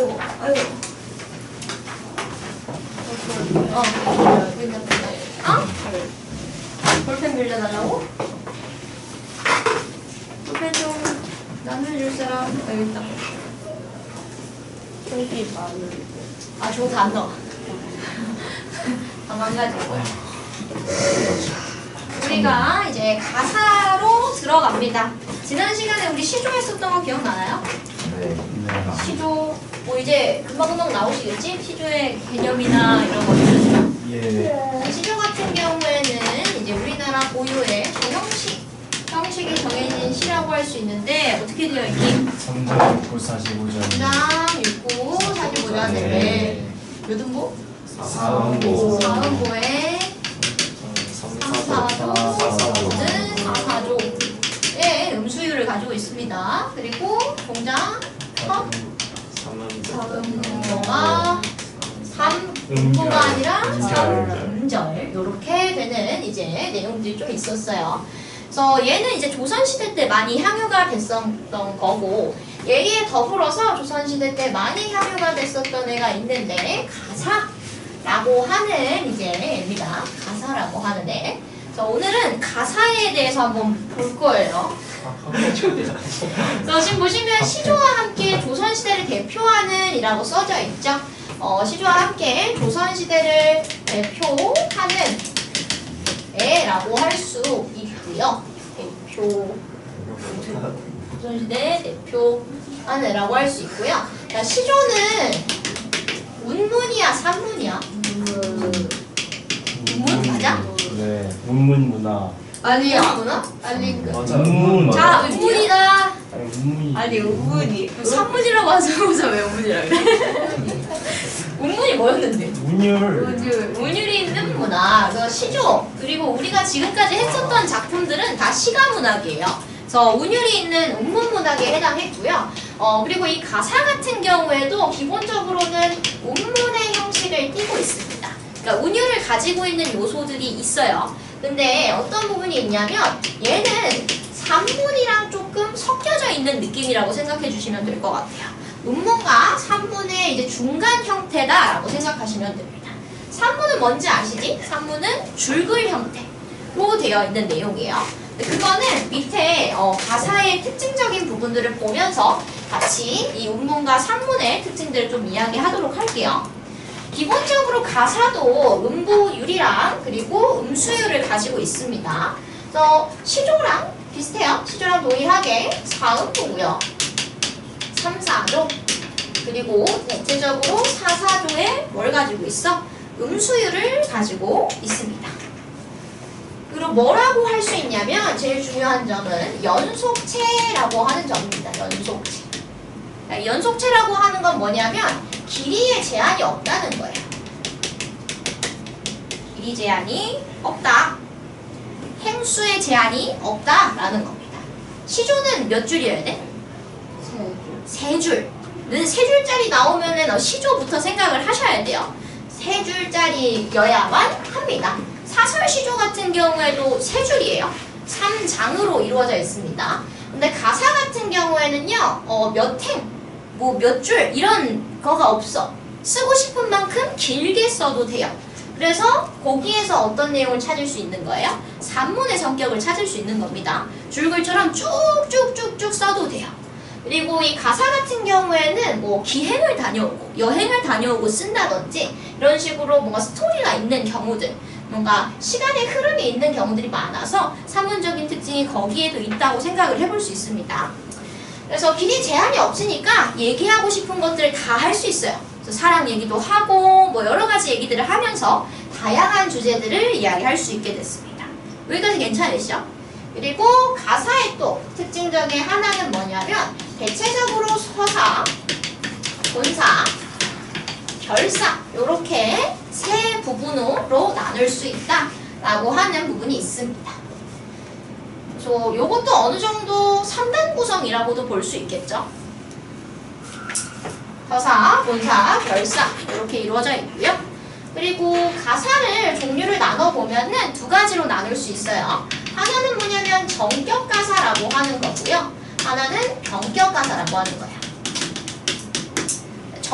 아이고. 볼펜 빌려달라고? 볼펜 좀 나눠줄 사람? 여기 있다. 여기 마늘. 아, 저거 다 안 넣어. 다 망가지고. 우리가 이제 가사로 들어갑니다. 지난 시간에 우리 시조했었던 거 기억나나요? 네. 시조, 뭐 이제 금방금방 나오시겠지? 시조의 개념이나 이런 것들. 예. 시조 같은 경우에는 이제 우리나라 고유의 형식이 정해진 시라고 할 수 있는데 어떻게 되어 있니? 3장 6구 45장 3장 6구 45장을 몇 음보? 4음보 4음보에 3사조는 4사조의 음수율을 가지고 있습니다. 그리고 동작 첫 4음보가 3음보가 아니라 3음절 이렇게 되는 이제 내용들이 좀 있었어요. 그래서 얘는 이제 조선시대 때 많이 향유가 됐었던 거고 얘에 더불어서 조선시대 때 많이 향유가 됐었던 애가 있는데 가사라고 하는 이제 애입니다. 가사라고 하는 애. 그래서 오늘은 가사에 대해서 한번 볼 거예요. 그래서 지금 보시면 시조와 함께 조선시대를 대표하는 이라고 써져 있죠. 시조와 함께 조선시대를 대표하는 애라고 할 수 있고요. 조선시대 대표하는 애라고 할 수 있고요. 자, 시조는 운문이야, 산문이야? 운문 맞아? 네. 문문 문화. 아니야. 문화? 아니 맞아. 문문. 자, 운문이다. 아니 문문이. 아니 우문이. 산문이라고 하자마자 왜 운문이라고 그래? 운문이 뭐였는데? 운율. 운율이 있는 문화, 그래서 시조, 그리고 우리가 지금까지 했었던 작품들은 다 시가 문학이에요. 그래서 운율이 있는 운문 문학에 해당했고요. 그리고 이 가사 같은 경우에도 기본적으로는 운문의 형식을 띠고 있습니다. 그러니까 운율을 가지고 있는 요소들이 있어요. 근데 어떤 부분이 있냐면 얘는 산문이랑 조금 섞여져 있는 느낌이라고 생각해 주시면 될 것 같아요. 운문과 산문의 이제 중간 형태다라고 생각하시면 됩니다. 산문은 뭔지 아시지? 산문은 줄글 형태로 되어 있는 내용이에요. 그거는 밑에 가사의 특징적인 부분들을 보면서 같이 이 운문과 산문의 특징들을 좀 이야기하도록 할게요. 기본적으로 가사도 음부율이랑 그리고 음수율을 가지고 있습니다. 그래서 시조랑 비슷해요. 시조랑 동일하게 4음보고요. 3사조 그리고 대체적으로 4사조에 뭘 가지고 있어? 음수율을 가지고 있습니다. 그리고 뭐라고 할 수 있냐면 제일 중요한 점은 연속체라고 하는 점입니다. 연속체. 연속체라고 하는 건 뭐냐면 길이에 제한이 없다는 거예요. 길이 제한이 없다. 행수의 제한이 없다라는 겁니다. 시조는 몇 줄이어야 돼? 세 줄. 세 줄짜리 나오면은 시조부터 생각을 하셔야 돼요. 세 줄짜리여야만 합니다. 사설시조 같은 경우에도 세 줄이에요. 3장으로 이루어져 있습니다. 근데 가사 같은 경우에는요, 몇 행, 뭐 몇 줄 이런 거가 없어. 쓰고 싶은 만큼 길게 써도 돼요. 그래서 거기에서 어떤 내용을 찾을 수 있는 거예요? 산문의 성격을 찾을 수 있는 겁니다. 줄글처럼 쭉쭉쭉쭉 써도 돼요. 그리고 이 가사 같은 경우에는 뭐 기행을 다녀오고 여행을 다녀오고 쓴다든지 이런 식으로 뭔가 스토리가 있는 경우들, 뭔가 시간의 흐름이 있는 경우들이 많아서 산문적인 특징이 거기에도 있다고 생각을 해볼 수 있습니다. 그래서 길이 제한이 없으니까 얘기하고 싶은 것들을 다 할 수 있어요. 그래서 사랑 얘기도 하고 뭐 여러 가지 얘기들을 하면서 다양한 주제들을 이야기할 수 있게 됐습니다. 여기까지 괜찮으시죠? 그리고 가사의 또 특징적인 하나는 뭐냐면 대체적으로 서사, 본사, 결사 이렇게 세 부분으로 나눌 수 있다라고 하는 부분이 있습니다. 그래서 이것도 어느 정도 3단 구성이라고도 볼 수 있겠죠. 서사, 본사, 결사 이렇게 이루어져 있고요. 그리고 가사를 종류를 나눠보면은 두 가지로 나눌 수 있어요. 하나는 뭐냐면 정격 가사라고 하는 거고요. 하나는 병격 가사라고 하는 거예요.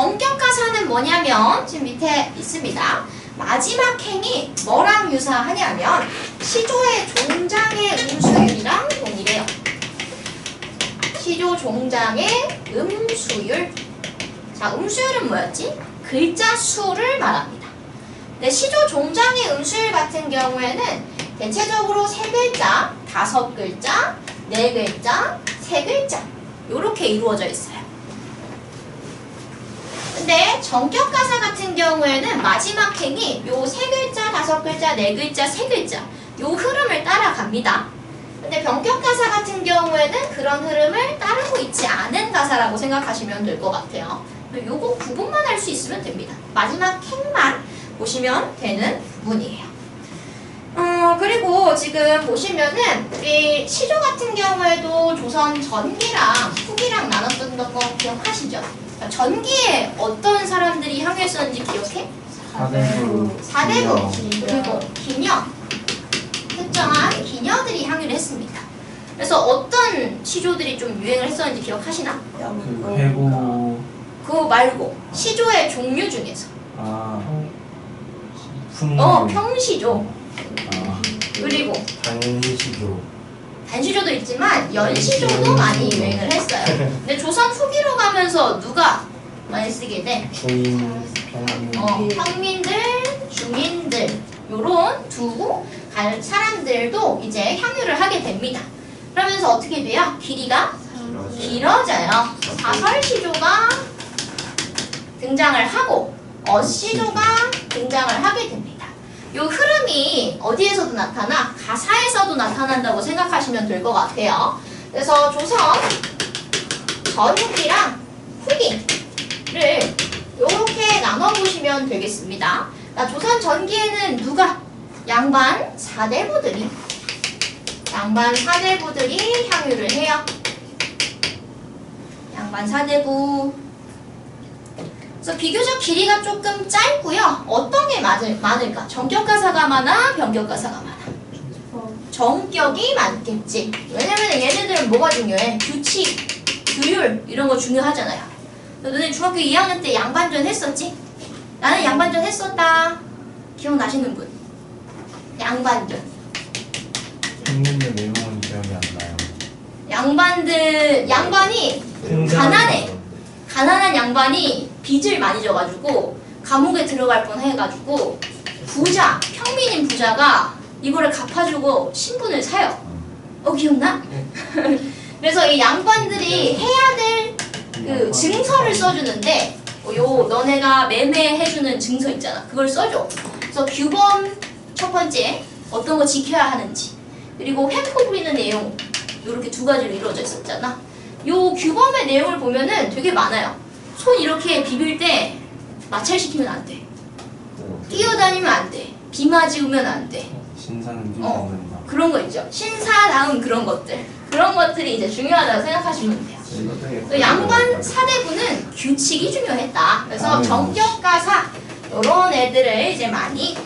정격가사는 뭐냐면 지금 밑에 있습니다. 마지막 행이 뭐랑 유사하냐면 시조의 종장의 음수율이랑 동일해요. 시조 종장의 음수율. 자, 음수율은 뭐였지? 글자 수를 말합니다. 근데 시조 종장의 음수율 같은 경우에는 대체적으로 3글자, 5글자, 4글자, 3글자 요렇게 이루어져 있어요. 근데 정격가사 같은 경우에는 마지막 행이 요 3글자, 5글자, 4글자, 3글자 요 흐름을 따라갑니다. 근데 변격가사 같은 경우에는 그런 흐름을 따르고 있지 않은 가사라고 생각하시면 될 것 같아요. 요거 구분만 할 수 있으면 됩니다. 마지막 행만 보시면 되는 부분이에요. 그리고 지금 보시면은 우리 시조 같은 경우에도 조선 전기랑 후기랑 나눴던 거 기억하시죠? 전기에 어떤 사람들이 향했었는지 기억해? 사대부. 사대부 기녀. 그리고 기녀, 특정한 기녀들이 향유를 했습니다. 그래서 어떤 시조들이 좀 유행을 했었는지 기억하시나? 그 회고. 그거 말고 시조의 종류 중에서 아. 풍류. 평시조 아. 그리고 단시조. 단시조도 있지만 연시조도 많이 유행을 했어요. 근데 조선 후기로 가면서 누가 많이 쓰게 돼? 중인. 평민. 평민들, 중인들 요런 두 사람들도 이제 향유를 하게 됩니다. 그러면서 어떻게 돼요? 길이가 길어져요. 사설시조가 등장을 하고 어시조가 등장을 하게 됩니다. 요 흐름이 어디에서도 나타나? 가사에서도 나타난다고 생각하시면 될 것 같아요. 그래서 조선 전후기랑 후기를 이렇게 나눠보시면 되겠습니다. 조선 전기에는 누가? 양반 사대부들이 향유를 해요. 양반 사대부. 그래서 비교적 길이가 조금 짧고요. 어떤 게 많을까? 정격가사가 많아? 변격가사가 많아? 정격이 많겠지. 왜냐면 얘네들은 뭐가 중요해? 규칙, 규율 이런 거 중요하잖아요. 너네 중학교 2학년 때 양반전 했었지? 나는 양반전 했었다. 기억나시는 분? 양반전. 했는데 내용은 기억이 안 나요. 양반이 가난해. 가난한 양반이 빚을 많이 져가지고 감옥에 들어갈 뻔 해가지고 부자, 평민인 부자가 이거를 갚아주고 신분을 사요. 기억나? 그래서 이 양반들이 해야 될 그 증서를 써주는데 요 너네가 매매해주는 증서 있잖아. 그걸 써줘. 그래서 규범 첫 번째 어떤 거 지켜야 하는지 그리고 횡포 부리는 내용 요렇게 두 가지로 이루어져 있었잖아. 요 규범의 내용을 보면은 되게 많아요. 손 이렇게 비빌 때 마찰시키면 안 돼. 뛰어다니면 안 돼. 비 맞으면 안 돼. 신사는 뒤집는다. 그런 거 있죠. 신사다운 그런 것들. 그런 것들이 이제 중요하다고 생각하시면 돼요. 또 양반 사대부는 규칙이 중요했다. 그래서 정격가사 이런 애들을 이제 많이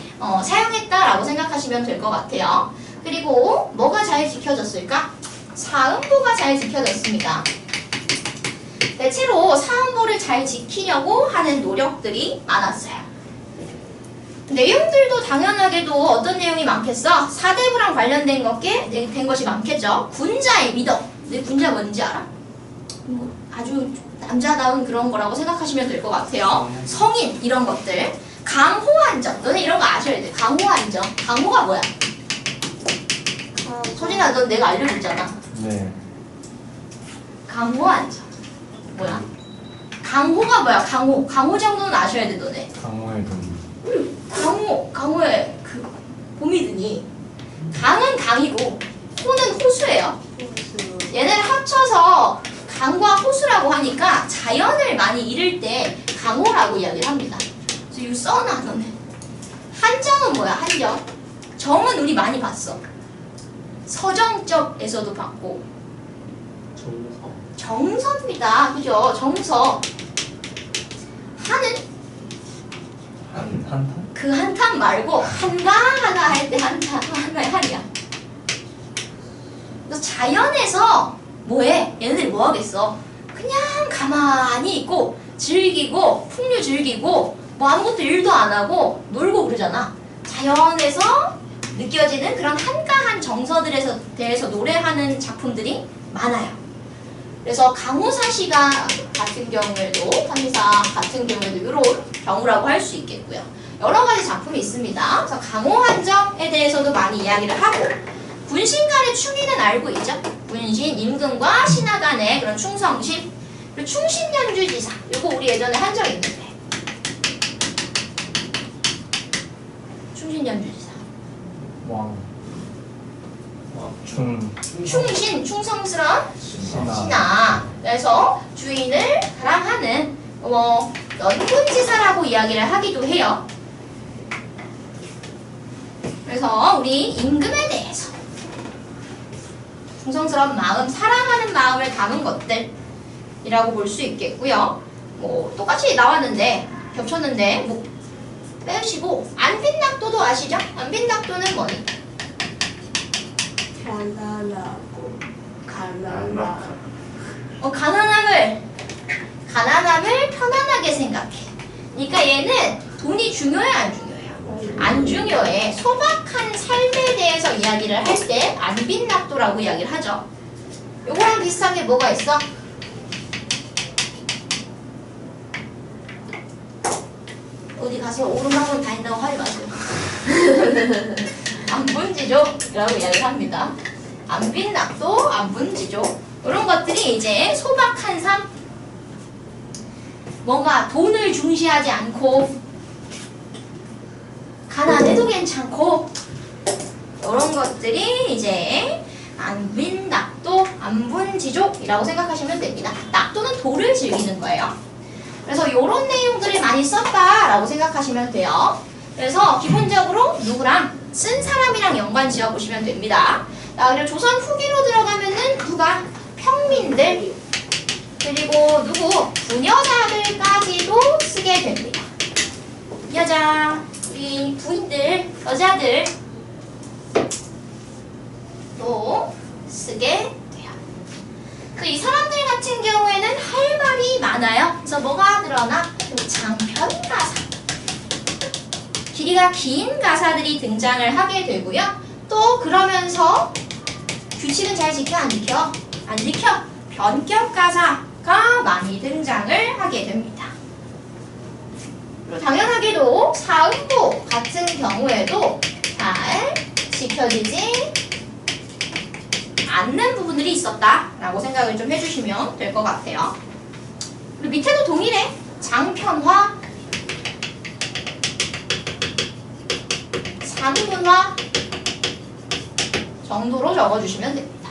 사용했다라고 생각하시면 될 것 같아요. 그리고 뭐가 잘 지켜졌을까? 사음보가 잘 지켜졌습니다. 대체로 사음보를 잘 지키려고 하는 노력들이 많았어요. 내용들도 당연하게도 어떤 내용이 많겠어? 사대부랑 관련된 된 것이 많겠죠. 군자의 미덕. 근데 군자 뭔지 알아? 아주 남자다운 그런 거라고 생각하시면 될 것 같아요. 성인 이런 것들. 강호안정. 너네 이런 거 아셔야 돼. 강호안정. 강호가 뭐야? 소진아, 넌 내가 알려줬잖아. 네. 강호안정. 뭐야? 강호가 뭐야? 강호 정도는 아셔야 돼, 너네. 강호의 돈. 강호의 그 봄이 드니 강은 강이고 호는 호수예요. 얘네를 합쳐서 강과 호수라고 하니까 자연을 많이 잃을 때 강호라고 이야기를 합니다. 그래서 이거 써놔 너네. 한정은 뭐야? 한정. 정은 우리 많이 봤어. 서정적에서도 봤고 정서입니다. 그죠? 정서. 한은 한탄? 그 한탄 말고 하나 할 때 하나의 한이야. 그래서 자연에서 뭐해? 얘네들이 뭐 하겠어? 그냥 가만히 있고 즐기고 풍류 즐기고 뭐 아무것도 일도 안 하고 놀고 그러잖아. 자연에서 느껴지는 그런 한가한 정서들에 대해서 노래하는 작품들이 많아요. 그래서 강호사시가 같은 경우에도 한의사 같은 경우에도 이런 경우라고 할 수 있겠고요. 여러 가지 작품이 있습니다. 그래서 강호한정에 대해서도 많이 이야기를 하고 군신 간의 충의는 알고 있죠? 군신, 임금과 신하 간의 그런 충성심 그리고 충신연주지사 이거 우리 예전에 한 적 있는데 충신연주지사 왕. 충신, 충성스러운 신하. 신하 그래서 주인을 사랑하는 연군지사라고 이야기를 하기도 해요. 그래서 우리 임금에 대해서 충성스러운 마음, 사랑하는 마음을 담은 것들이라고 볼 수 있겠고요. 뭐 똑같이 나왔는데 겹쳤는데 뭐 빼시고 안빈낙도도 아시죠? 안빈낙도는 뭐니? 가난하고 가난함을 편안하게 생각해. 그러니까 얘는 돈이 중요해 안 중요해요? 안 중요해. 소박한 삶에 대해서 이야기를 할 때 안빈낙도라고 이야기를 하죠. 요거랑 비슷한 게 뭐가 있어? 어디 가서 오르막으로 다닌다고 하지 마세요. 안분지족이라고 이야기를 합니다. 안빈낙도, 안분지족 이런 것들이 이제 소박한 삶 뭔가 돈을 중시하지 않고 가난해도 괜찮고 이런 것들이 이제 안빈낙도, 안분지족이라고 생각하시면 됩니다. 낙도는 도를 즐기는 거예요. 그래서 이런 내용들을 많이 썼다라고 생각하시면 돼요. 그래서 기본적으로 누구랑 쓴 사람이랑 연관 지어보시면 됩니다. 자, 그리고 조선 후기로 들어가면은 누가 평민들 그리고 누구 부녀자들까지도 쓰게 됩니다. 여자, 우리 부인들, 여자들 또 쓰게 돼요. 그래서 이 사람들 같은 경우에는 할 말이 많아요. 그래서 뭐가 늘어나? 장편가사 길이가 긴 가사들이 등장을 하게 되고요. 또 그러면서 규칙은 잘 지켜 안 지켜? 안 지켜. 변격 가사가 많이 등장을 하게 됩니다. 그리고 당연하게도 사음보 같은 경우에도 잘 지켜지지 않는 부분들이 있었다라고 생각을 좀 해주시면 될 것 같아요. 그리고 밑에도 동일해. 장편화, 산문화 정도로 적어주시면 됩니다.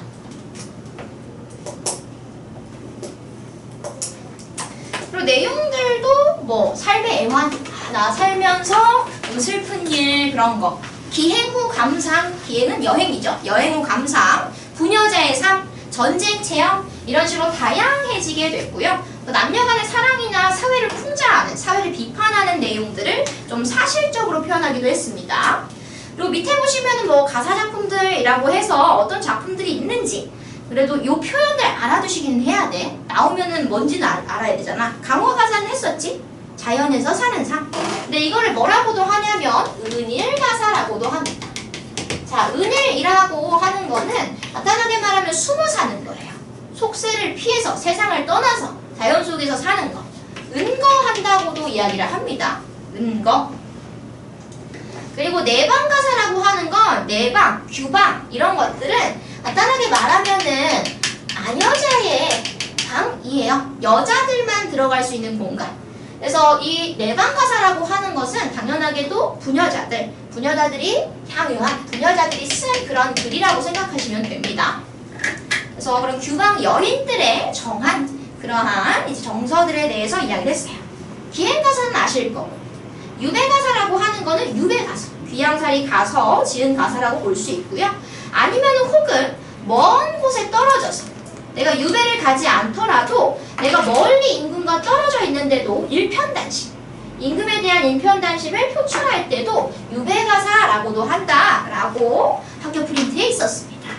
그리고 내용들도 뭐 삶의 애환, 나 살면서 좀 슬픈 일 그런 거 기행 후 감상, 기행은 여행이죠. 여행 후 감상, 부녀자의 삶, 전쟁 체험 이런 식으로 다양해지게 됐고요. 또 남녀 간의 사랑이나 사회를 풍자하는, 사회를 비판하는 내용들을 좀 사실적으로 표현하기도 했습니다. 그리고 밑에 보시면은 뭐 가사 작품들이라고 해서 어떤 작품들이 있는지 그래도 요 표현을 알아두시긴 해야 돼. 나오면은 뭔지는 알아야 되잖아. 강호 가사는 했었지? 자연에서 사는 삶. 근데 이거를 뭐라고도 하냐면 은일 가사라고도 합니다. 자, 은일이라고 하는 거는 간단하게 말하면 숨어 사는 거예요. 속세를 피해서 세상을 떠나서 자연 속에서 사는 거. 은거한다고도 이야기를 합니다. 은거. 그리고 내방 가사라고 하는 건 내방, 규방 이런 것들은 간단하게 말하면은 아녀자의 방이에요. 여자들만 들어갈 수 있는 공간. 그래서 이 내방 가사라고 하는 것은 당연하게도 부녀자들이 향유한 부녀자들이 쓴 그런 글이라고 생각하시면 됩니다. 그래서 그런 규방 여인들의 정한 그러한 이제 정서들에 대해서 이야기를 했어요. 기행 가사는 아실 거고, 유배 가사라고 하는 거는 유배 가사, 귀양살이 가서 지은 가사라고 볼 수 있고요. 아니면 혹은 먼 곳에 떨어져서 내가 유배를 가지 않더라도 내가 멀리 임금과 떨어져 있는데도 일편단심, 임금에 대한 일편단심을 표출할 때도 유배가사라고도 한다라고 학교 프린트에 있었습니다.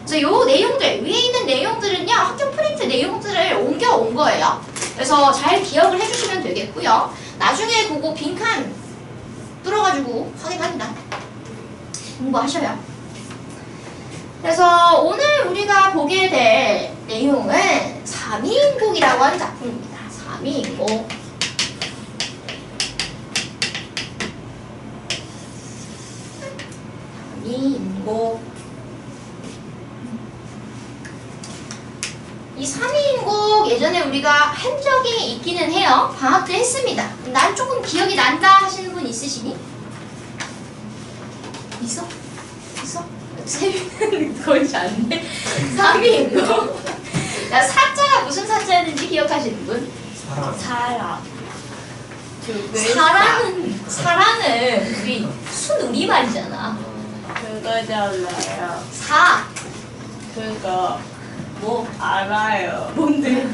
그래서 요 내용들, 위에 있는 내용들은요, 학교 프린트 내용들을 옮겨온 거예요. 그래서 잘 기억을 해주시면 되겠고요. 나중에 그거 빈칸 뚫어가지고 확인합니다. 공부하셔요. 그래서 오늘 우리가 보게 될 내용은 3위인곡이라고 하는 작품입니다. 3위인곡. 3위인곡. 이 3위인곡 예전에 우리가 한 적이 있기는 해요. 방학 때 했습니다. 난 조금 기억이 난다 하시는 분 있으시니? 있어? 있어? 세미는 거의 잘안돼. 3위인곡. 자, 사자가 무슨 사자였는지 기억하시는 분? 사람. 사라는 우리 순우리말이잖아. 그거잖아요. 사. 그거 뭐? 알아요. 뭔데?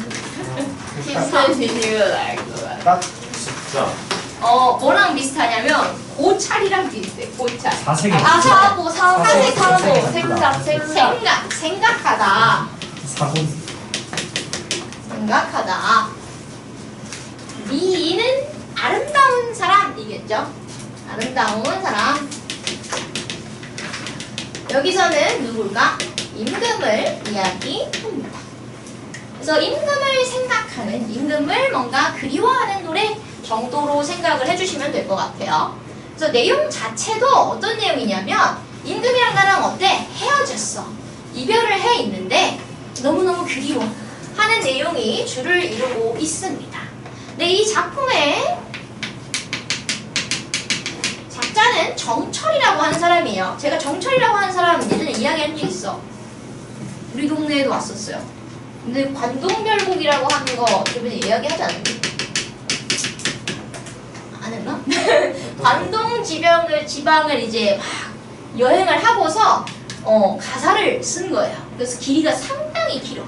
힘든 지식을 알고 요 딱 진짜 뭐랑 비슷하냐면 고찰이랑 비슷해. 고찰. 사색이 사고 사색, 사고. 생각하다. 사고 생각하다. 미인은 아름다운 사람이겠죠? 아름다운 사람. 여기서는 누굴까? 임금을 이야기합니다. 그래서 임금을 생각하는, 임금을 뭔가 그리워하는 노래 정도로 생각을 해주시면 될 것 같아요. 그래서 내용 자체도 어떤 내용이냐면 임금이랑 나랑 어때? 헤어졌어. 이별을 해 있는데 너무너무 그리워 하는 내용이 주를 이루고 있습니다. 근데 이 작품의 작자는 정철이라고 하는 사람이에요. 제가 정철이라고 하는 사람 예전에 이야기한 적 있어. 우리 동네에도 왔었어요. 근데 관동별곡이라고 하는 거 저번에 이야기하지 않았니? 안 했나? 관동 지방을 이제 막 여행을 하고서 가사를 쓴 거예요. 그래서 길이가 상당히 길어.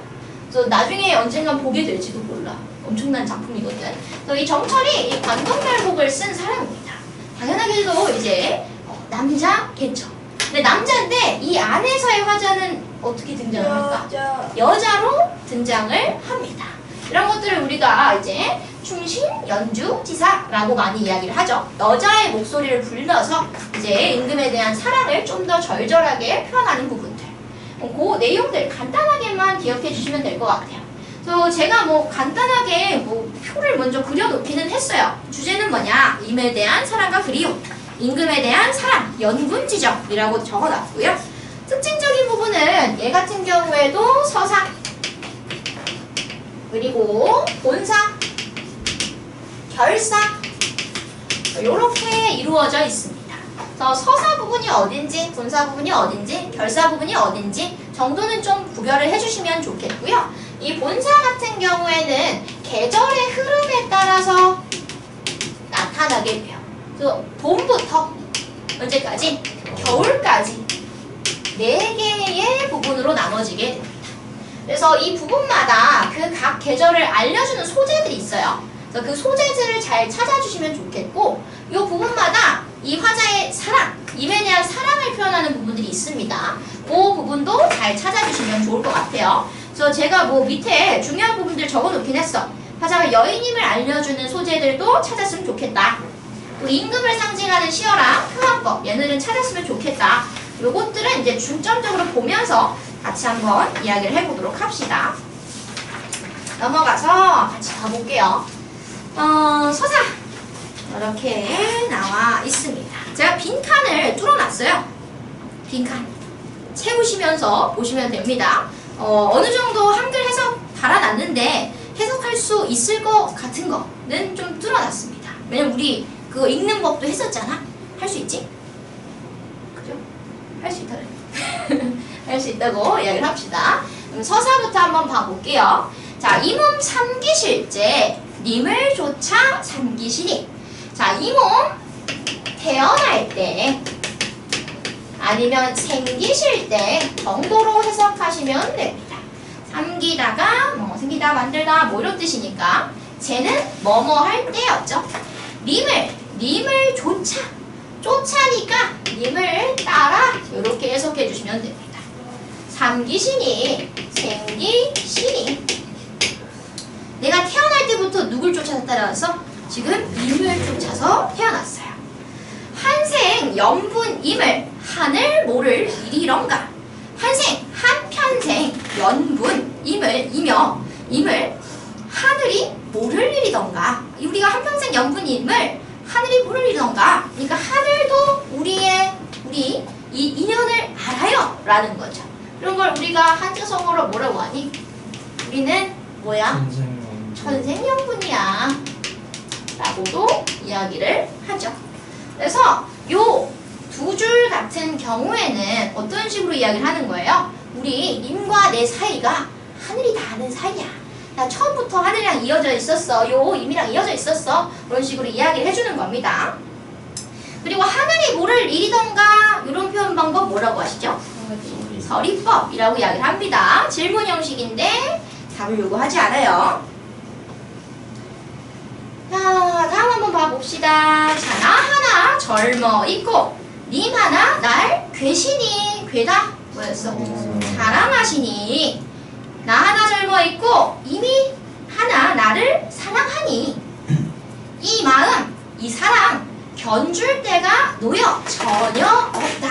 그래서 나중에 언젠간 보게 될지도 몰라. 엄청난 작품이거든. 그래서 이 정철이 이 관동별곡을 쓴 사람입니다. 당연하게도 이제 남자겠죠. 근데 남자인데 이 안에서의 화자는 어떻게 등장을 할까? 여자로 등장을 합니다. 이런 것들을 우리가 이제 충신, 연주, 지사라고 많이 이야기를 하죠. 여자의 목소리를 불러서 이제 임금에 대한 사랑을 좀 더 절절하게 표현하는 부분들. 그 내용들 간단하게만 기억해 주시면 될 것 같아요. 그래서 제가 뭐 간단하게 표를 먼저 그려놓기는 했어요. 주제는 뭐냐? 임에 대한 사랑과 그리움, 임금에 대한 사랑, 연군 지정이라고 적어놨고요. 특징적인 부분은 얘 같은 경우에도 서사, 그리고 본사, 결사 이렇게 이루어져 있습니다. 그래서 서사 부분이 어딘지, 본사 부분이 어딘지, 결사 부분이 어딘지 정도는 좀 구별을 해주시면 좋겠고요. 이 본사 같은 경우에는 계절의 흐름에 따라서 나타나게 돼요. 그래서 봄부터 언제까지? 겨울까지 4개의 부분으로 나눠지게 됩니다. 그래서 이 부분마다 그 각 계절을 알려주는 소재들이 있어요. 그래서 그 소재들을 잘 찾아주시면 좋겠고, 이 부분마다 이 화자의 사랑, 임에 대한 사랑을 표현하는 부분들이 있습니다. 그 부분도 잘 찾아주시면 좋을 것 같아요. 그래서 제가 밑에 중요한 부분들 적어놓긴 했어. 화자가 여인임을 알려주는 소재들도 찾았으면 좋겠다. 또 임금을 상징하는 시어랑 표현법, 얘네들은 찾았으면 좋겠다. 요것들은 이제 중점적으로 보면서 같이 한번 이야기를 해보도록 합시다. 넘어가서 같이 가볼게요. 서사 이렇게 나와 있습니다. 제가 빈칸을 뚫어놨어요. 빈칸 채우시면서 보시면 됩니다. 어느 정도 한글 해석 달아놨는데 해석할 수 있을 것 같은 거는 좀 뚫어놨습니다. 왜냐면 우리 그거 읽는 법도 했었잖아. 할 수 있지? 그죠? 할 수 있다 그래. 할 수 있다고 이야기를 합시다. 그럼 서사부터 한번 봐볼게요. 자, 이 몸 삼기실제 님을 조차 삼기시니. 자, 이 몸 태어날 때 아니면 생기실 때 정도로 해석하시면 됩니다. 삼기다가 생기다 만들다 이런 뜻이니까 쟤는 뭐뭐 할 때였죠. 님을 쫓아니까 님을 따라 이렇게 해석해 주시면 됩니다. 삼기신이 생기신이. 내가 태어날 때부터 누굴 쫓아서 따라와서 지금 임을 쫓아서 태어났어요. 한생 연분임을 하늘 모를 일이런가. 한생 한편생 연분임을 임을 하늘이 모를 일이던가. 우리가 한평생 연분임을 하늘이 모를 일이던가. 그러니까 하늘도 우리 이 인연을 알아요 라는 거죠. 그런 걸 우리가 한자성어로 뭐라고 하니? 우리는 뭐야? 천생연분이야 라고도 이야기를 하죠. 그래서 요 두 줄 같은 경우에는 어떤 식으로 이야기를 하는 거예요? 우리 임과 내 사이가 하늘이 다 아는 사이야. 나 처음부터 하늘이랑 이어져 있었어. 요 임이랑 이어져 있었어. 그런 식으로 이야기를 해주는 겁니다. 그리고 하늘이 모를 일이던가 이런 표현 방법 뭐라고 하시죠? 서리법이라고 이야기를 합니다. 질문 형식인데 답을 요구하지 않아요. 자, 다음 한번 봐봅시다. 자, 나 하나 젊어 있고 님 하나 날 괴시니. 괴다 뭐였어? 사랑하시니. 나 하나 젊어 있고 이미 하나 나를 사랑하니. 이 마음 이 사랑 견줄 때가 노여 전혀 없다.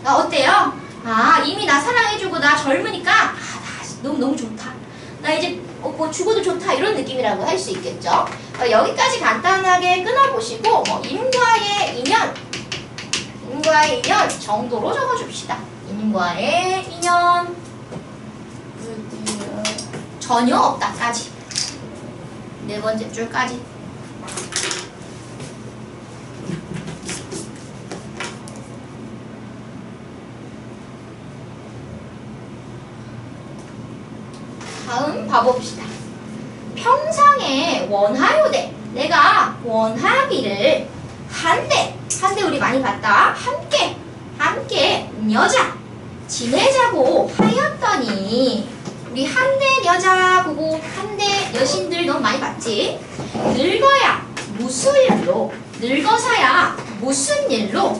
나 어때요? 아, 이미 나 사랑해주고 나 젊으니까 나 너무 좋다. 나 이제 뭐 죽어도 좋다 이런 느낌이라고 할 수 있겠죠. 여기까지 간단하게 끊어보시고 임과의 인연 정도로 적어줍시다. 임과의 인연 전혀 없다까지. 네 번째 줄까지. 다음 봐봅시다. 평상에 원하요대. 내가 원하기를 한데 우리 많이 봤다. 함께 여자 지내자고 하였더니. 우리 한대 여자 보고 한대 여신들 너무 많이 봤지? 늙어야 무슨 일로 늙어서야 무슨 일로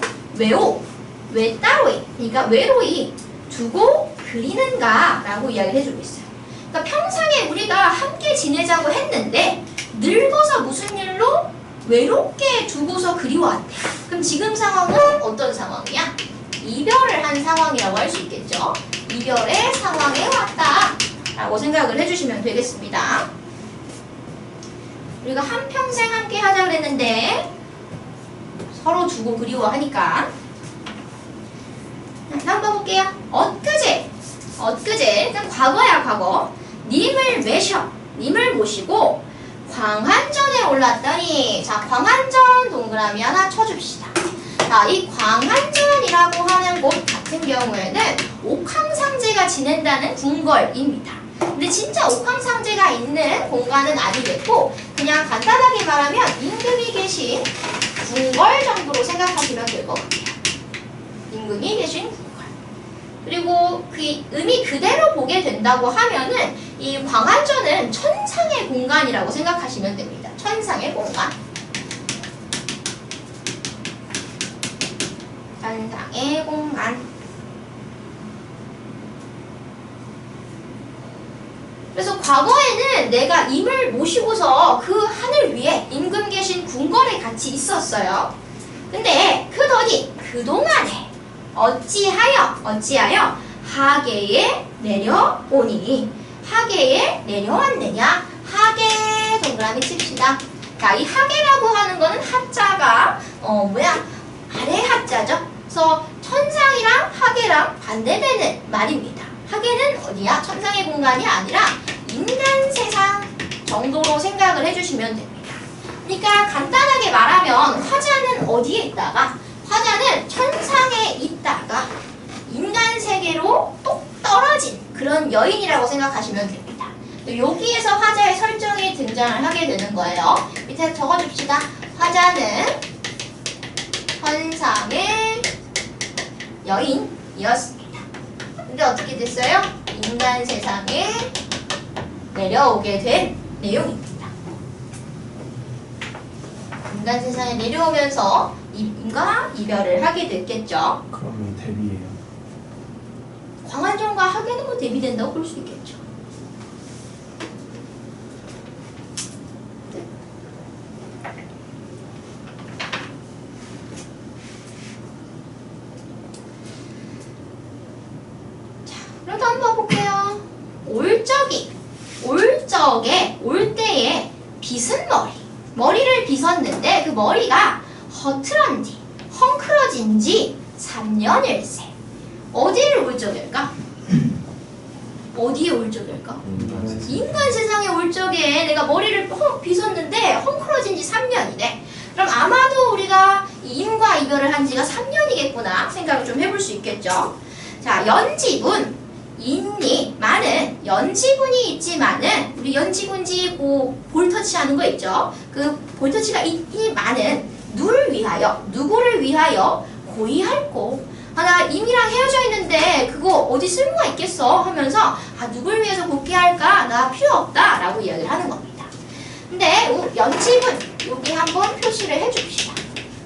왜 따로이. 그러니까 외로이 두고 그리는가 라고 이야기를 해주고 있어요. 그러니까 평상에 우리가 함께 지내자고 했는데 늙어서 무슨 일로 외롭게 두고서 그리워한대. 그럼 지금 상황은 어떤 상황이야? 이별을 한 상황이라고 할 수 있겠죠. 이별의 상황에 왔다 라고 생각을 해주시면 되겠습니다. 우리가 한평생 함께 하자 그랬는데 서로 두고 그리워하니까. 다음 봐볼게요. 엊그제 일단 과거야. 과거. 님을 모시고 광한전에 올랐더니. 자, 광한전 동그라미 하나 쳐줍시다. 자, 이 광한전이라고 하는 곳 같은 경우에는 옥황상제가 지낸다는 궁궐입니다. 근데 진짜 옥황상제가 있는 공간은 아니겠고 그냥 간단하게 말하면 임금이 계신 궁궐 정도로 생각하시면 될 것 같아요. 임금이 계신 궁궐. 그리고 그 의미 그대로 보게 된다고 하면은 이 광한전은 천상의 공간이라고 생각하시면 됩니다. 천상의 공간. 천상의 공간. 그래서 과거에는 내가 임을 모시고서 그 하늘 위에 임금 계신 궁궐에 같이 있었어요. 근데 그동안에 어찌하여 하계에 내려오니. 하계에 내려왔느냐. 하계 동그라미 칩시다. 자, 이 하계라고 하는 거는 하자가 아래 하자죠. 그래서 천상이랑 하계랑 반대되는 말입니다. 하계는 어디야? 천상의 공간이 아니라 인간 세상 정도로 생각을 해주시면 됩니다. 그러니까 간단하게 말하면 화자는 어디에 있다가 화자는 천상에 있다가 인간 세계로 똑 떨어진 그런 여인이라고 생각하시면 됩니다. 여기에서 화자의 설정이 등장을 하게 되는 거예요. 밑에 적어줍시다. 화자는 천상의 여인이었습니다. 근데 어떻게 됐어요? 인간 세상에 내려오게 된 내용입니다. 인간 세상에 내려오면서 임과 이별을 하게 됐겠죠. 그러면 데뷔예요. 광안정과 하계는 뭐 대비된다고 볼 수 있겠죠. 자, 그럼 또 한번 볼게요. 올 때에 빗은 머리를 빗었는데 그 머리가 허트런지, 헝클어진지 3년일세. 어디를 올 적일까? 어디에 올 적일까? 인간 세상에 올 적에 내가 머리를 빗었는데 헝클어진 지 3년이래. 그럼 아마도 우리가 이 임과 이별을 한 지가 3년이겠구나 생각을 좀 해볼 수 있겠죠. 자, 연지분. 인이 많은 연지분이 있지만은 우리 연지분지 볼터치 하는 거 있죠. 그 볼터치가 이 많은 누구를 위하여 고이할꼬. 나 임이랑 헤어져 있는데 그거 어디 쓸모가 있겠어 하면서 누굴 위해서 복귀할까? 나 필요 없다 라고 이야기를 하는 겁니다. 근데 연지분 여기 한번 표시를 해줍시다.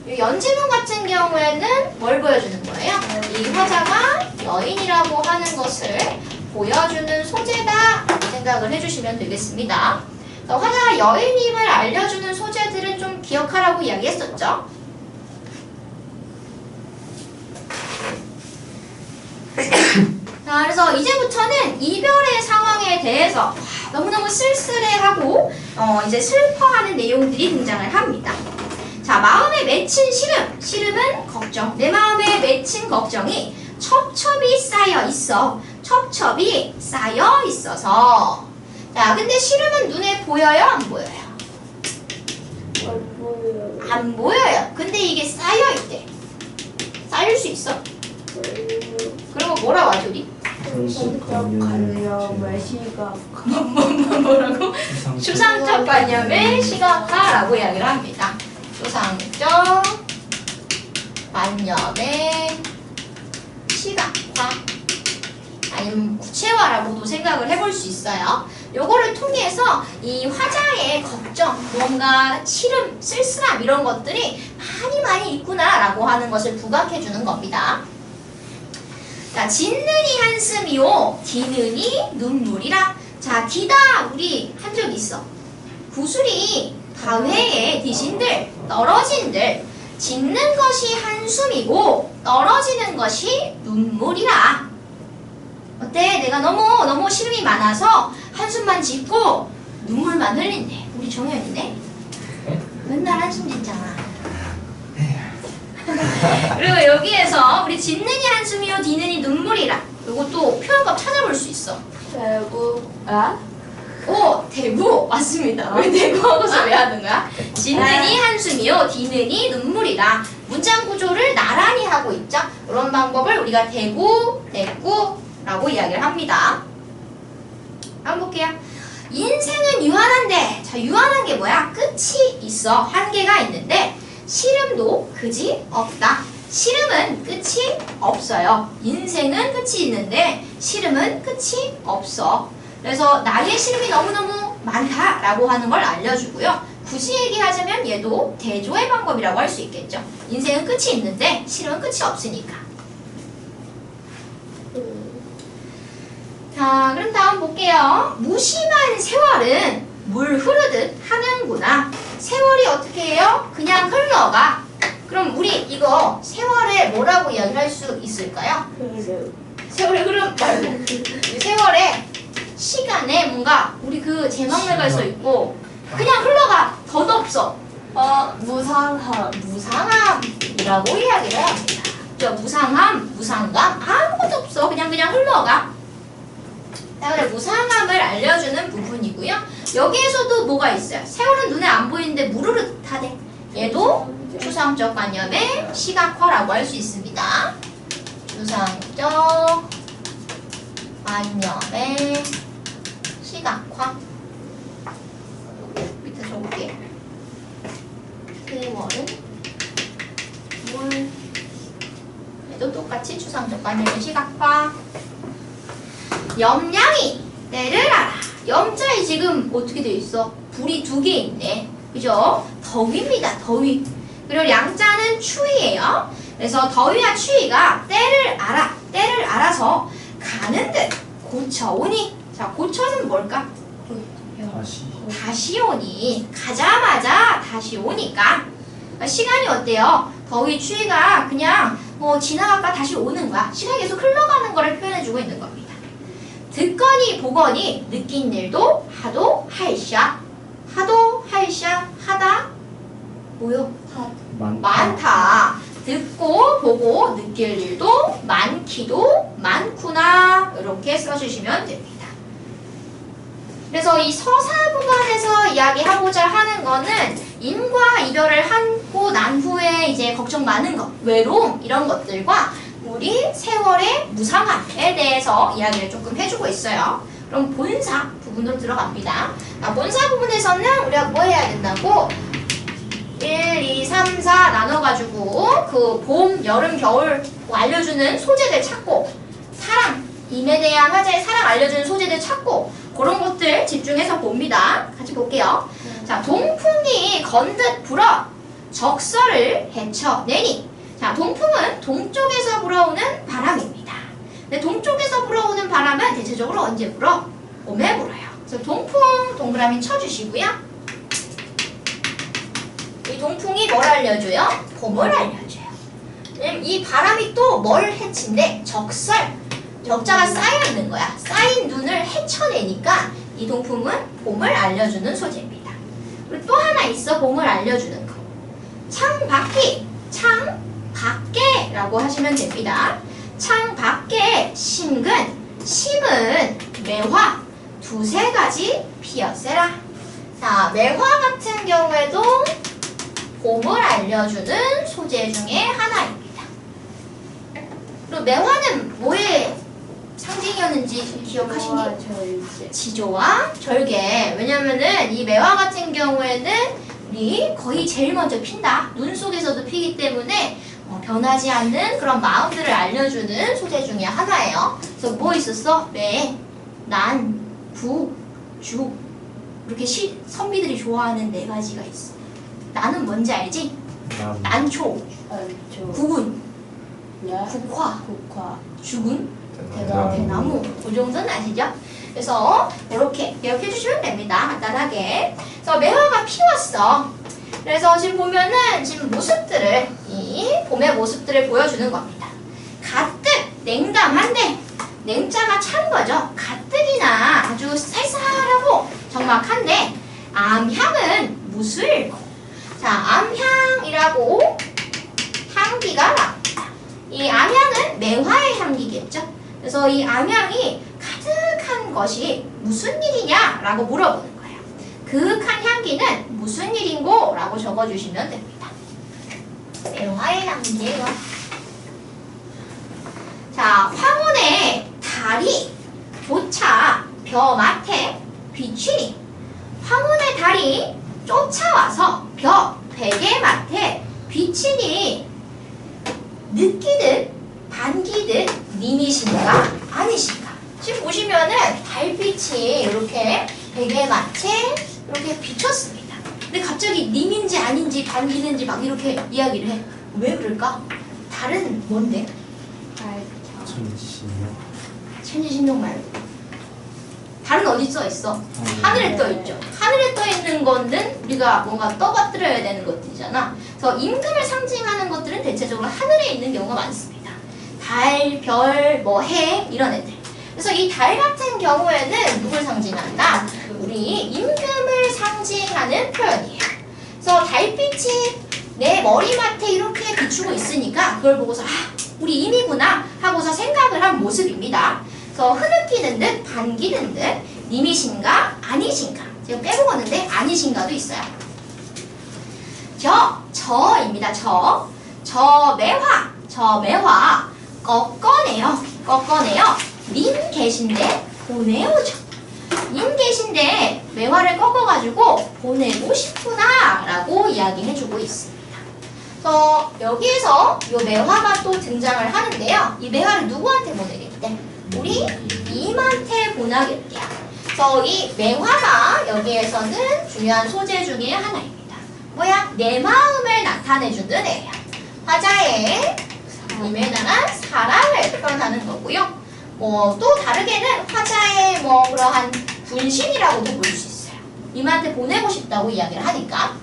이 연지분 같은 경우에는 뭘 보여주는 거예요? 이 화자가 여인이라고 하는 것을 보여주는 소재다 생각을 해주시면 되겠습니다. 화자가 여인임을 알려주는 소재들은 좀 기억하라고 이야기했었죠. 자, 그래서 이제부터는 이별의 상황에 대해서 너무너무 쓸쓸해하고 이제 슬퍼하는 내용들이 등장을 합니다. 자, 마음에 맺힌 시름은 걱정. 내 마음에 맺힌 걱정이 첩첩이 쌓여 있어서. 자, 근데 시름은 눈에 보여요? 안 보여요? 안 보여요. 안 보여요. 근데 이게 쌓여 있대. 쌓일 수 있어? 그러면 뭐라고 하죠, 우리? 추상적관념의 시각. 뭐라고? 추상적 관념의 시각화라고 이야기를 합니다. 추상적 관념의 시각화 아니면 구체화라고도 생각을 해볼 수 있어요. 요거를 통해서 이 화자의 걱정, 뭔가 시름, 쓸쓸함 이런 것들이 많이 있구나라고 하는 것을 부각해주는 겁니다. 자, 짓느니 한숨이요, 디느니 눈물이라. 자, 디다 우리 한 적 있어. 구슬이 가회에 디신들, 떨어진들. 짓는 것이 한숨이고 떨어지는 것이 눈물이라. 어때? 내가 너무 시름이 많아서 한숨만 짓고 눈물만 흘린대. 우리 정현이네. 맨날 한숨 짓잖아. 그리고 여기에서 우리 짓느니 한숨이요 디느니 눈물이라. 요것도 표현법 찾아볼 수 있어. 대구 맞습니다. 왜 대구하고서 왜 하는 거야? 짓느니 한숨이요 디느니 눈물이라. 문장 구조를 나란히 하고 있죠. 이런 방법을 우리가 대구라고 이야기를 합니다. 한번 볼게요. 인생은 유한한데, 자, 유한한 게 뭐야? 끝이 있어. 한계가 있는데 시름도 그지 없다. 시름은 끝이 없어요. 인생은 끝이 있는데 시름은 끝이 없어. 그래서 나의 시름이 너무너무 많다라고 하는 걸 알려주고요. 굳이 얘기하자면 얘도 대조의 방법이라고 할 수 있겠죠. 인생은 끝이 있는데 시름은 끝이 없으니까. 자, 그럼 다음 볼게요. 무심한 세월은 물 흐르듯 하는구나. 세월이 어떻게 해요? 그냥 흘러가. 그럼 우리 이거 세월에 뭐라고 이야기를 할 수 있을까요? 세월의 흐름 말고 세월에 시간에 뭔가 우리 그 제막물가 써 있고 그냥 흘러가. 덧없어. 무상함이라고 이야기를 합니다. 저 무상함, 무상감 아무것도 없어. 그냥 흘러가. 자, 그래 무상함을 알려주는 부분이고요. 여기에서도 뭐가 있어요? 세월은 눈에 안 보이는데 무르르하대. 얘도 추상적 관념의 시각화라고 할 수 있습니다. 추상적 관념의 시각화. 밑에 적을게. 세월은 물. 얘도 똑같이 추상적 관념의 시각화. 염량이 때를 알아. 염자에 지금 어떻게 돼 있어? 불이 2개 있네. 그죠? 더위입니다. 더위. 그리고 양자는 추위예요. 그래서 더위와 추위가 때를 알아. 때를 알아서 가는 듯 고쳐오니. 자, 고쳐는 뭘까? 다시 다시 오니. 가자마자 다시 오니까. 그러니까 시간이 어때요? 더위 추위가 그냥 지나갔다 다시 오는 거야. 시간이 계속 흘러가는 거를 표현해주고 있는 겁니다. 듣거니 보거니 느낀 일도 하도 할샤. 하도 할샤 하다 뭐요? 많다. 듣고 보고 느낄 일도 많기도 많구나. 이렇게 써주시면 됩니다. 그래서 이 서사 구간에서 이야기하고자 하는 거는 인과 이별을 하고 난 후에 이제 걱정 많은 것, 외로움 이런 것들과 우리 세월의 무상함에 대해서 이야기를 조금 해주고 있어요. 그럼 본사 부분으로 들어갑니다. 본사 부분에서는 우리가 뭐 해야 된다고? 1, 2, 3, 4 나눠가지고 그 봄, 여름, 겨울 알려주는 소재들 찾고 사랑, 임에 대한 화제의 사랑 알려주는 소재들 찾고 그런 것들 집중해서 봅니다. 같이 볼게요. 자, 동풍이 건듯 불어 적설을 헤쳐내니. 자, 동풍은 동쪽에서 불어오는 바람입니다. 근데 동쪽에서 불어오는 바람은 대체적으로 언제 불어? 봄에 불어요. 그래서 동풍 동그라미 쳐주시고요. 이 동풍이 뭘 알려줘요? 봄을 알려줘요. 이 바람이 또 뭘 해친데? 적설. 적자가 쌓여 있는 거야. 쌓인 눈을 헤쳐내니까 이 동풍은 봄을 알려주는 소재입니다. 그리고 또 하나 있어. 봄을 알려주는 거. 창밖이. 창밖에라고 하시면 됩니다. 창밖에 심근. 심은 매화. 두세 가지 피었으라. 자, 매화 같은 경우에도 봄을 알려주는 소재 중에 하나입니다. 그리고 매화는 뭐의 상징이었는지 기억하시니? 지조와 절개. 왜냐면은 이 매화 같은 경우에는 우리 거의 제일 먼저 핀다. 눈 속에서도 피기 때문에 변하지 않는 그런 마음들을 알려주는 소재 중에 하나예요. 그래서 뭐 있었어? 매, 난, 부, 주. 이렇게 선비들이 좋아하는 네 가지가 있어. 나는 뭔지 알지? 난초, 국은, 국화, 죽은, 대나무. 그 정도는 아시죠? 그래서 이렇게 기억해 주시면 됩니다. 간단하게. 그래서 매화가 피웠어. 그래서 지금 보면은 지금 모습들을, 이 봄의 모습들을 보여주는 겁니다. 가뜩 냉담한데, 냉자가 찬 거죠. 가뜩이나 아주 쌀쌀하고 적막한데, 암향은 무술고. 자, 암향이라고 향기가 납니다. 이 암향은 매화의 향기겠죠. 그래서 이 암향이 가득한 것이 무슨 일이냐라고 물어보는 거예요. 그윽한 향기는 무슨 일인고? 라고 적어주시면 됩니다. 매화의 향기예요. 자, 황혼의 달이 조차 벼맡에 비추니. 황혼의 달이 쫓아와서 베개맡에 비치니. 느끼듯 반기듯 님이신가 아니신가. 지금 보시면은 달빛이 이렇게 베개맡에 이렇게 비쳤습니다. 근데 갑자기 님인지 아닌지 반기는지 막 이렇게 이야기를 해. 왜 그럴까? 달은 뭔데? 천지신명. 천지신명 말고 달은 어디 써 있어? 하늘에 떠 있죠. 하늘에 떠 있는 거는 우리가 뭔가 떠받들어야 되는 것들이잖아. 그래서 임금을 상징하는 것들은 대체적으로 하늘에 있는 경우가 많습니다. 달, 별, 해 이런 애들. 그래서 이 달 같은 경우에는 누굴 상징한다? 우리 임금을 상징하는 표현이에요. 그래서 달빛이 내 머리맡에 이렇게 비추고 있으니까 그걸 보고서 우리 임이구나 하고서 생각을 한 모습입니다. 그래서 흐느끼는 듯 반기는 듯 님이신가 아니신가. 제가 빼먹었는데 아니신가도 있어요. 저입니다. 저 매화 꺾어내요. 님 계신데 보내오죠. 님 계신데 매화를 꺾어가지고 보내고 싶구나 라고 이야기해주고 있습니다. 그래서 여기에서 이 매화가 또 등장을 하는데요. 이 매화를 누구한테 보내겠대? 우리 임한테 보내겠대요. 그래서 이 매화가 여기에서는 중요한 소재 중에 하나입니다. 뭐야? 내 마음을 나타내주는 애예요. 화자의 임에 대한 사랑을 표현하는 거고요. 또 다르게는 화자의 뭐 그러한 분신이라고도 볼 수 있어요. 이모한테 보내고 싶다고 이야기를 하니까.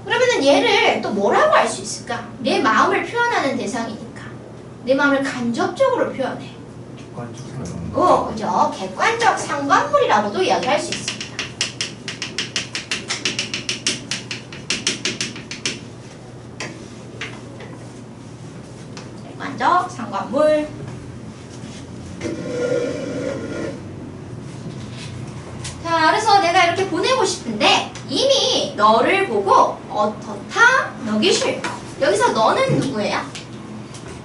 그러면은 얘를 또 뭐라고 할 수 있을까? 내 마음을 표현하는 대상이니까. 내 마음을 간접적으로 표현해. 객관적 상관. 그죠? 객관적 상관물이라고도 이야기할 수 있습니다. 객관적 상관물. 자, 그래서 내가 이렇게 보내고 싶은데 이미 너를 보고 어떻다 너기 싫고. 여기서 너는 누구예요?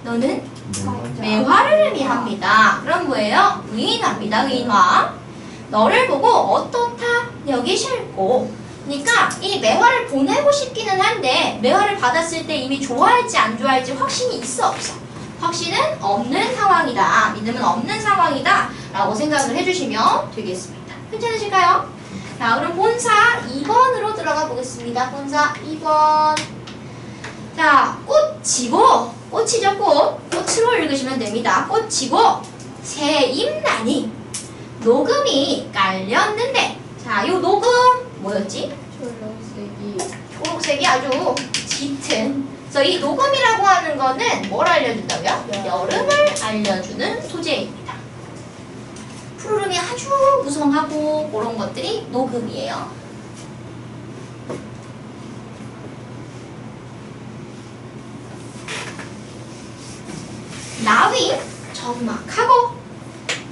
너는 매화를 의미합니다. 그럼 뭐예요? 의인합니다. 의인화. 너를 보고 어떻다 여기 싫고. 그러니까 이 매화를 보내고 싶기는 한데 매화를 받았을 때 이미 좋아할지 안 좋아할지 확신이 있어 없어? 확신은 없는 상황이다. 믿음은 없는 상황이다. 라고 생각을 해주시면 되겠습니다. 괜찮으실까요? 자, 그럼 본사 2번으로 들어가 보겠습니다. 본사 2번. 자, 꽃이고, 꽃이죠, 꽃. 꽃으로 읽으시면 됩니다. 꽃이고, 새임나니, 녹음이 깔렸는데, 자, 요 녹음, 뭐였지? 초록색이 초록색이 아주 짙은. 그래서 이 녹음이라고 하는 거는 뭘 알려준다고요? 여름을 알려주는 소재입니다. 푸르름이 아주 무성하고 그런 것들이 녹음이에요. 나위 적막하고,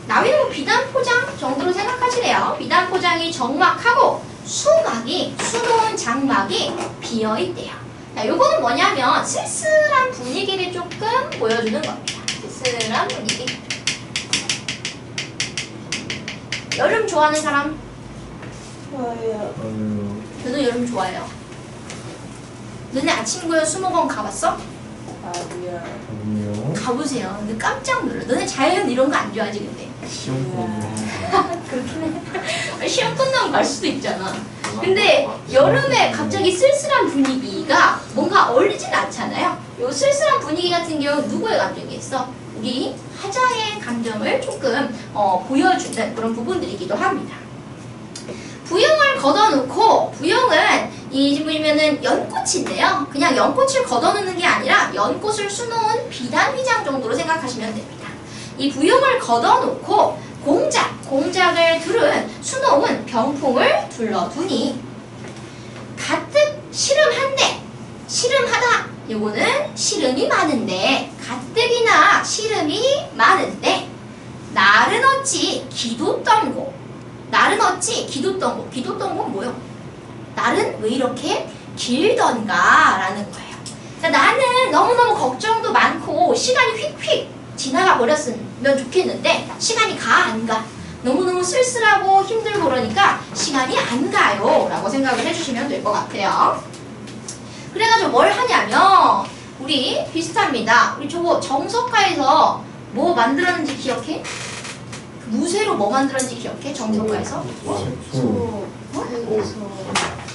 나위는 뭐 비단 포장 정도로 생각하시래요. 비단 포장이 적막하고 수막이, 수놓은 장막이 비어있대요. 자, 요거는 뭐냐면 쓸쓸한 분위기를 조금 보여주는 겁니다. 쓸쓸한 분위기. 여름 좋아하는 사람? 좋아요. 저도 여름 좋아해요. 너네 아침고요 수목원 가봤어? 아니요. 아니요. 가보세요. 근데 깜짝 놀라. 너네 자연 이런 거 안 좋아하지 근데? 시험 보는 그렇긴 해. 시험 끝나고 갈 수도 있잖아. 근데 여름에 갑자기 쓸쓸한 분위기가 뭔가 어울리진 않잖아요. 요 쓸쓸한 분위기 같은 경우 누구의 감정이겠어? 우리 화자의 감정을 조금 보여주는 그런 부분들이기도 합니다. 부용을 걷어놓고, 부용은 이 보면은 연꽃인데요. 그냥 연꽃을 걷어놓는 게 아니라 연꽃을 수놓은 비단 휘장 정도로 생각하시면 됩니다. 이 부용을 걷어놓고 공작을 두른 수놓은 병풍을 둘러두니 가뜩 시름한데, 시름하다 요거는 시름이 많은데, 가뜩이나 시름이 많은데 날은 어찌 기도 떨고, 날은 어찌 기도 떨고, 기도 떨고 뭐요? 날은 왜 이렇게 길던가 라는 거예요. 그러니까 나는 너무너무 걱정도 많고 시간이 휙휙 지나가 버렸으면 좋겠는데 시간이 가 안 가? 너무너무 쓸쓸하고 힘들고 그러니까 시간이 안 가요 라고 생각을 해주시면 될 것 같아요. 그래가지고 뭘 하냐면 우리 비슷합니다. 우리 저거 정석가에서 뭐 만들었는지 기억해? 무쇠로 뭐 만들었는지 기억해? 정석가에서? 소.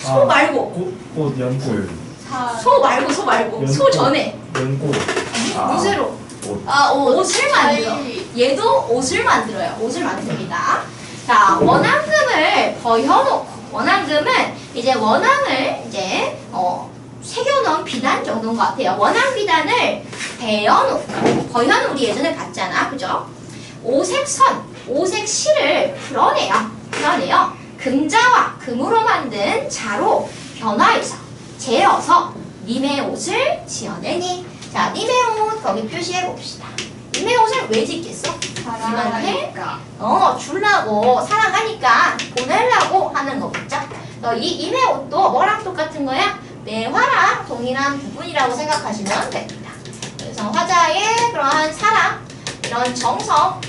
소 말고 꽃 연꽃. 소 말고 소 전에 연꽃. 무쇠로 옷. 옷을 만들어. 얘도 옷을 만들어요. 옷을 만듭니다. 자, 원앙금을 버혀놓고, 원앙금은 이제 원앙을 이제 새겨놓은 비단 정도인 것 같아요. 원앙 비단을 베어놓고, 버혀는 우리 예전에 봤잖아, 그죠? 오색선, 오색실을 풀어내요. 금자와 금으로 만든 자로 변화해서 재어서 님의 옷을 지어내니. 자, 님의 옷 거기 표시해 봅시다. 님의 옷을 왜 짓겠어? 사랑하니까. 주려고, 사랑하니까 보내려고 하는 거겠죠? 이 님의 옷도 뭐랑 똑같은 거야? 매화랑 동일한 부분이라고 생각하시면 됩니다. 그래서 화자의 그러한 사랑, 이런 정성을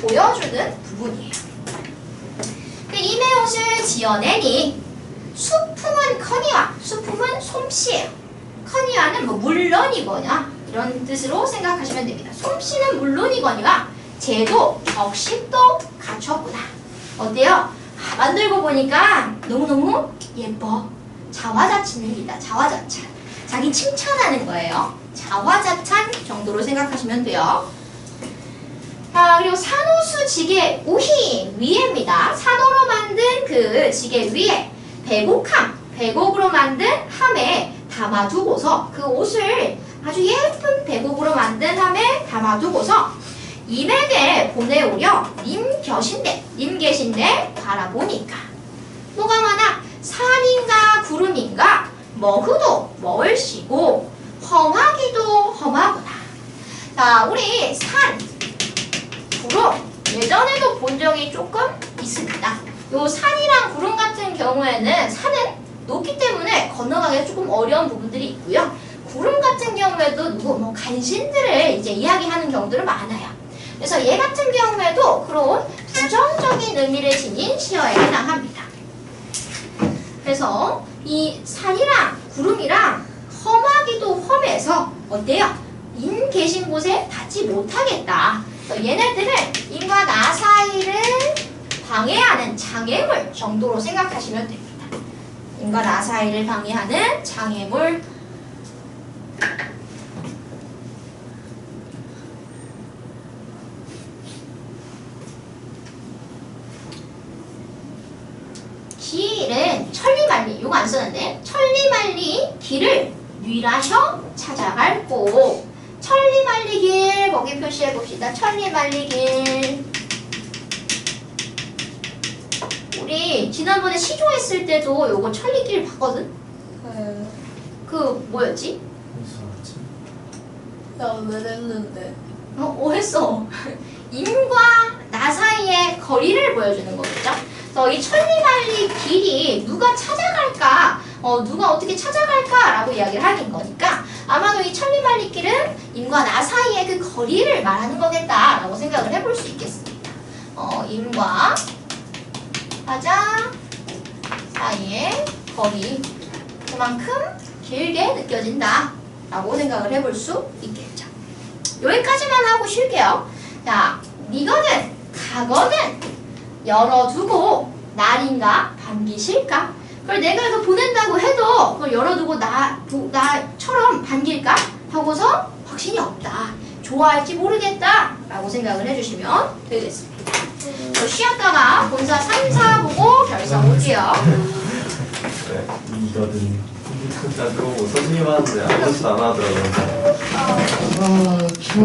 보여주는 부분이에요. 님의 옷을 지어내니 수품은 커니와, 수품은 솜씨예요. 커니와는 뭐 물론이거나 이런 뜻으로 생각하시면 됩니다. 솜씨는 물론이거니와 쟤도 격식도 갖췄구나. 어때요? 만들고 보니까 너무너무 예뻐. 자화자찬입니다. 자화자찬. 자기 칭찬하는 거예요. 자화자찬 정도로 생각하시면 돼요. 자, 그리고 산호수 지게 우희 위에입니다. 산호로 만든 그 지게 위에 배곡으로 만든 함에 담아두고서 그 옷을 아주 예쁜 배곡으로 만든 함에 담아두고서 임에게 보내오려 님 계신데 바라보니까 뭐가 많아? 산인가 구름인가 머흐도 멀시고 험하기도 험하구나. 자, 우리 산, 구름 예전에도 본 적이 조금 있습니다. 요 산이랑 구름 같은 경우에는 산은 높기 때문에 건너가기가 조금 어려운 부분들이 있고요. 구름 같은 경우에도 누구 간신들을 이제 이야기하는 경우들은 많아요. 그래서 얘 같은 경우에도 그런 부정적인 의미를 지닌 시어에 해당합니다. 그래서 이 산이랑 구름이랑 험하기도 험해서 어때요? 인 계신 곳에 닿지 못하겠다. 그래서 얘네들은 인과 나 사이를 방해하는 장애물 정도로 생각하시면 됩니다. 인과 나 사이를 방해하는 장애물. 길은 천리만리, 이거 안 썼는데 천리만리 길을 뉘라셔 찾아갈 곳. 천리만리 길 거기 표시해 봅시다. 천리만리 길. 우리 지난번에 시조했을 때도 요거 천리길 봤거든? 네. 그 뭐였지? 무슨 나 오늘 했는데. 했어. 인과 나 사이의 거리를 보여주는 거겠죠? 그래서 이 천리만리 길이 누가 찾아갈까? 누가 어떻게 찾아갈까라고 이야기를 하는 거니까 아마도 이 천리만리 길은 인과 나 사이의 그 거리를 말하는 거겠다라고 생각을 해볼 수 있겠습니다. 인과 나자 사이의 거리 그만큼 길게 느껴진다 라고 생각을 해볼 수 있겠죠. 여기까지만 하고 쉴게요. 자, 이거는 과거는 열어두고 날인가 반기실까? 그걸 내가 이거 보낸다고 해도 그걸 열어두고 나처럼 반길까? 하고서 확신이 없다. 좋아할지 모르겠다 라고 생각을 해주시면 되겠습니다. 쉬었다가 본사 3, 4 보고 결성 올게요. 네. 이거든. 나 그거 뭐 선생님 하는데 아무것도 안 하더라고요. 아,